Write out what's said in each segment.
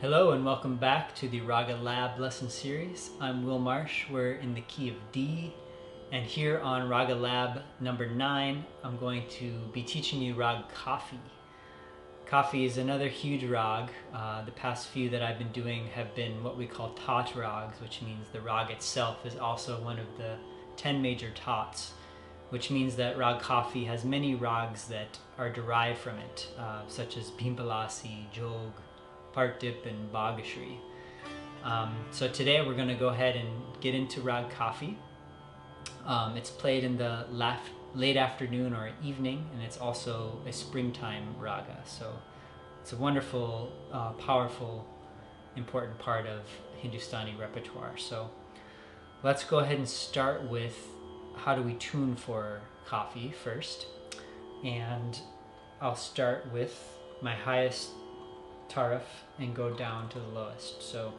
Hello and welcome back to the Raga Lab lesson series. I'm Will Marsh. We're in the key of D, and here on Raga Lab number 9, I'm going to be teaching you Raga Kafi. Kafi is another huge rag. The past few that I've been doing have been what we call tat rags, which means the rag itself is also one of the 10 major tats, which means that Raga Kafi has many rags that are derived from it, such as Bhimpalasi, Jog, Partip, and Bagashri. So today we're going to go ahead and get into Raga Kafi. It's played in the late afternoon or evening, and it's also a springtime raga. So it's a wonderful, powerful, important part of Hindustani repertoire. So let's go ahead and start with how do we tune for Kafi first. And I'll start with my highest taraf and go down to the lowest. So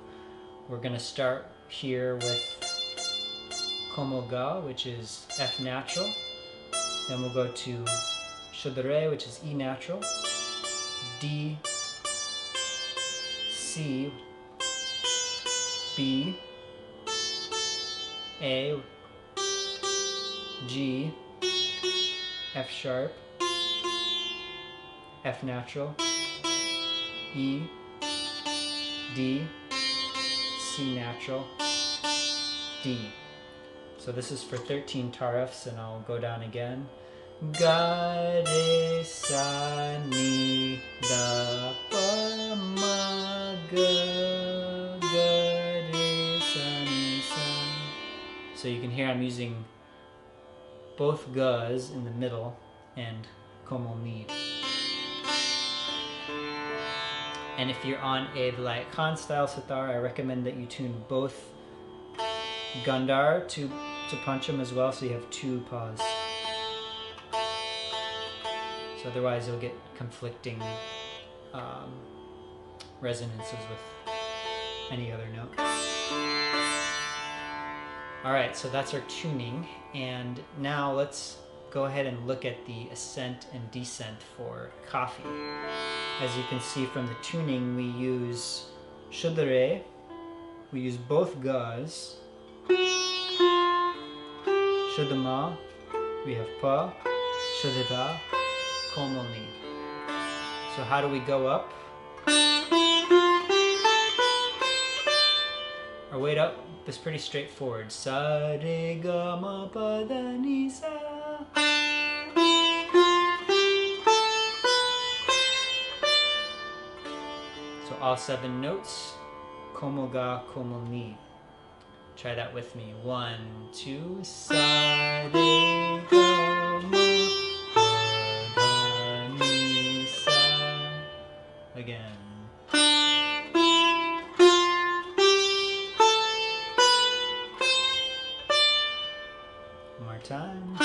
we're going to start here with Komal Ga, which is F natural. Then we'll go to Shuddha Re, which is E natural, D, C, B, A, G, F sharp, F natural, E, D, C natural, D. So this is for 13 tarafs, and I'll go down again. Ga, re, sa, ni, da, pa, ma, ga, ga, re, sa, ni, sa. So you can hear I'm using both gas in the middle and komal ni. And if you're on a Vilayat Khan style sitar, I recommend that you tune both Gandhar to Pancham as well, so you have two pas. So otherwise you'll get conflicting resonances with any other note. Alright, so that's our tuning, and now let's go ahead and look at the ascent and descent for Kafi. As you can see from the tuning, we use Shuddha Re, we use both gas, Shuddha Ma, we have Pa, Shuddha Da, Komal Ni. So how do we go up? Our way up is pretty straightforward. Sa, Re, Ga, Ma, Pa, Da, Ni, Sa. So all 7 notes, Komal Ga, Komal Ni. Try that with me. 1, 2, Sa, Re, Ga, Ma, Pa, Da, Ni, Sa. Again. One more time.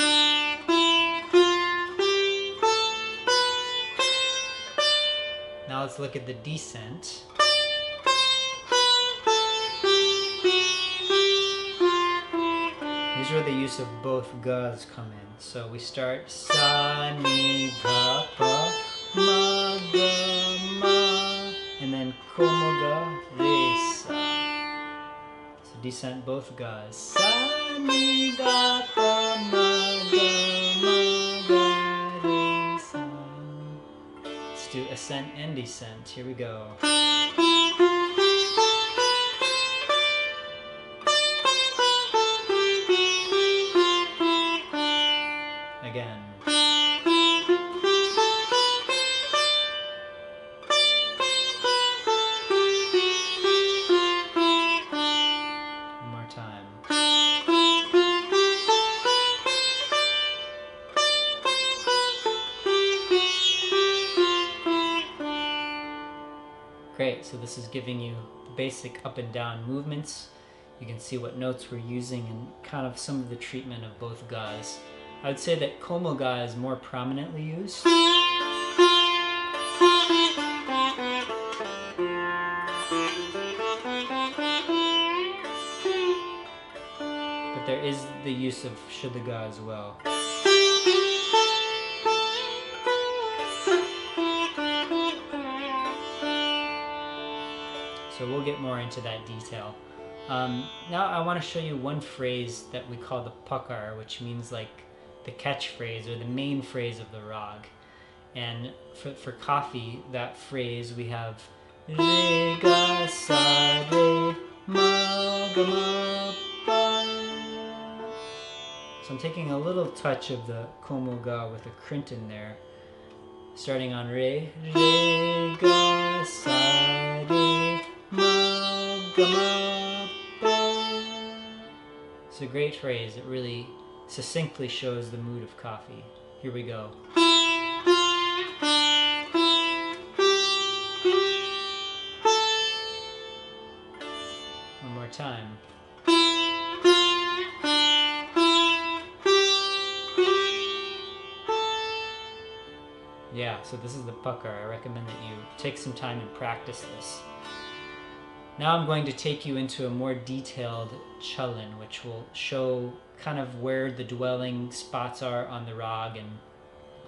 Now let's look at the descent. Here's where the use of both gas come in. So we start Sa, Ni, Ga, Pa, Ma, Ga, Ma, and then Komal Ga, Re, Sa. So descent both gas. Sa, Ni, Ga, Pa, Ma, Ga, Re, Sa. Let's do ascent and descent. Here we go. Again. One more time. Great, so this is giving you the basic up and down movements. You can see what notes we're using and kind of some of the treatment of both gas. I would say that Komal Ga is more prominently used. But there is the use of Shuddha Ga as well. So we'll get more into that detail. Now I want to show you one phrase that we call the pakar, which means like the catchphrase or the main phrase of the rag. And for Kafi, that phrase we have re ga sa re ma ga ma pa. So I'm taking a little touch of the komo ga with a krint in there, starting on re ga sa re ma ga ma pa. It's a great phrase. It really succinctly shows the mood of Kafi. Here we go. One more time. Yeah, so this is the pakar. I recommend that you take some time and practice this. Now I'm going to take you into a more detailed chalan, which will show kind of where the dwelling spots are on the rag and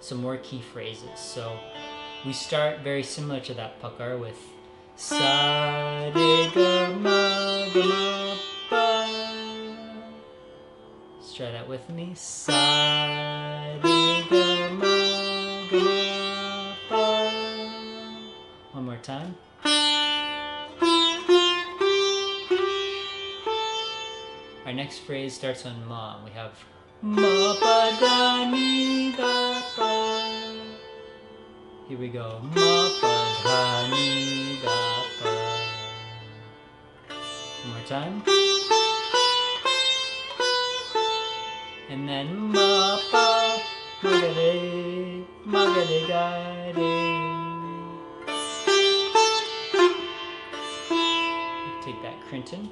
some more key phrases. So we start very similar to that pakar with sa re ga ma pa. Let's try that with me. Sa re ga ma pa. One more time. Our next phrase starts on ma. We have ma pa da ni da pa. Here we go. Ma pa da ni da pa. One more time. And then ma pa ma ga de ga re. Take that Crinton.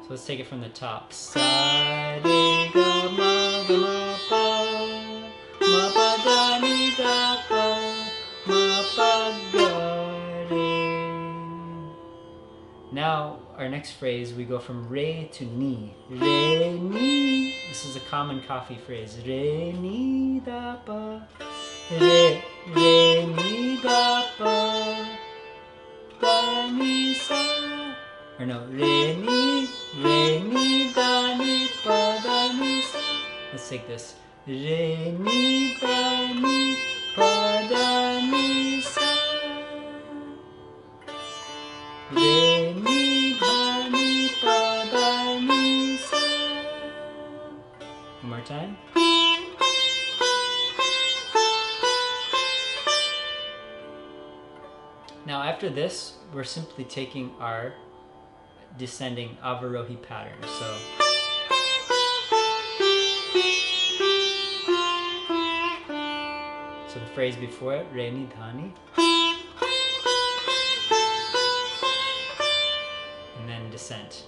So let's take it from the top. Sa re ga ma pa da ni da pa ma pa ga re. Now our next phrase, we go from re to ni. Re ni. This is a common Kafi phrase. Re ni da pa. Re ni da pa. Da ni sa. Or no, re ni da ni pa da ni sa. Let's take this. Re ni da ni pa da ni sa. Re ni da ni pa da ni sa. One more time. Now after this, we're simply taking our descending avarohi pattern. So the phrase before it, re ni dhani, and then descent.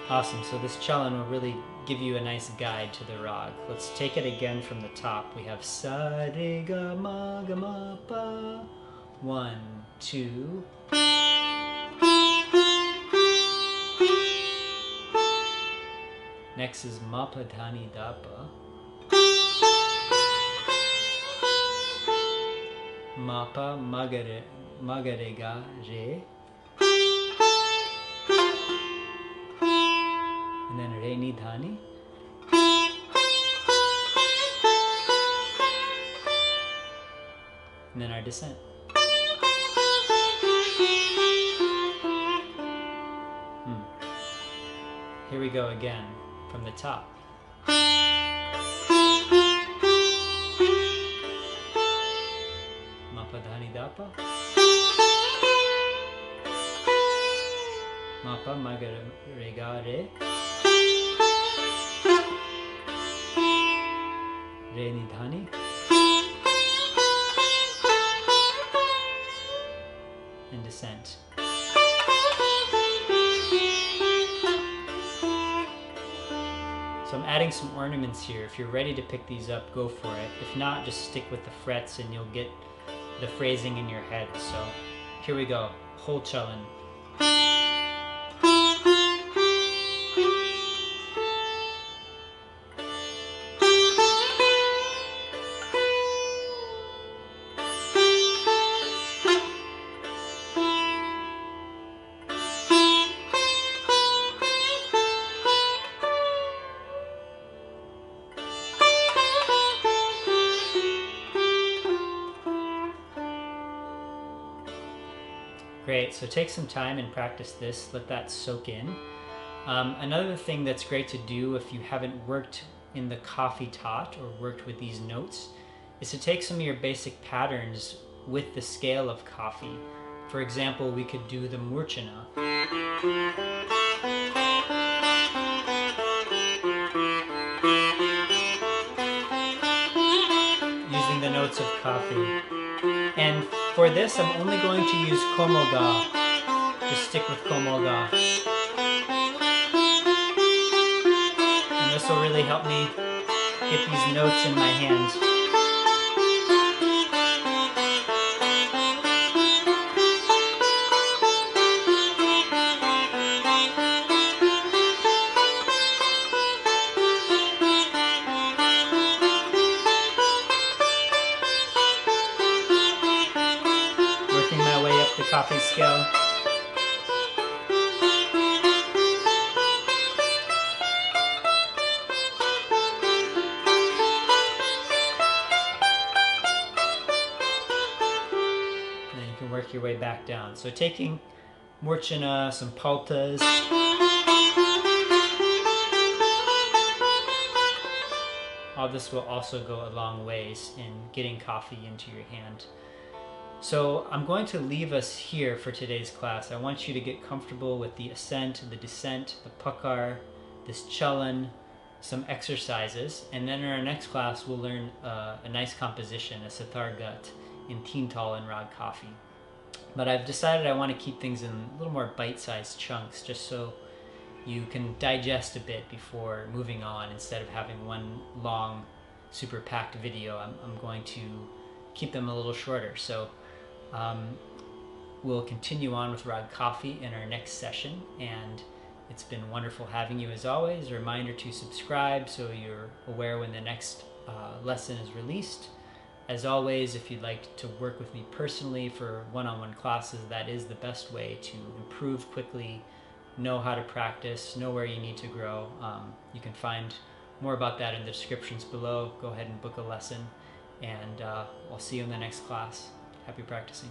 Awesome, so this chalan will really give you a nice guide to the rag. Let's take it again from the top. We have sa re ga ma pa. 1, 2. Next is ma pa dhani da pa. Ma pa ma ga re ga re. And then re ni dhani. And then our descent. Here we go again from the top. Ma pa dhani da pa. Ma pa ma ga re ga re. Re ni dhani. And descent. So I'm adding some ornaments here. If you're ready to pick these up, go for it. If not, just stick with the frets and you'll get the phrasing in your head. So here we go. Whole chalan. Great, so take some time and practice this, let that soak in. Another thing that's great to do if you haven't worked in the Kafi tat or worked with these notes is to take some of your basic patterns with the scale of Kafi. For example, we could do the Murchana. Using the notes of Kafi. And for this, I'm only going to use Komoga. Just stick with Komoga. And this will really help me get these notes in my hands. Working my way up the Kafi scale. And then you can work your way back down. So taking Murchana, some paltas. All this will also go a long ways in getting Kafi into your hand. So I'm going to leave us here for today's class. I want you to get comfortable with the ascent, the descent, the pakar, this chalan, some exercises, and then in our next class we'll learn a nice composition, a Sitar gut in Tintal and Raga Kafi. But I've decided I want to keep things in a little more bite-sized chunks just so you can digest a bit before moving on. Instead of having one long, super packed video, I'm going to keep them a little shorter. So we'll continue on with Raga Kafi in our next session, and it's been wonderful having you as always. A reminder to subscribe so you're aware when the next lesson is released. As always, if you'd like to work with me personally for one-on-one classes, that is the best way to improve quickly, know how to practice, know where you need to grow. You can find more about that in the descriptions below. Go ahead and book a lesson, and I'll see you in the next class. Happy practicing.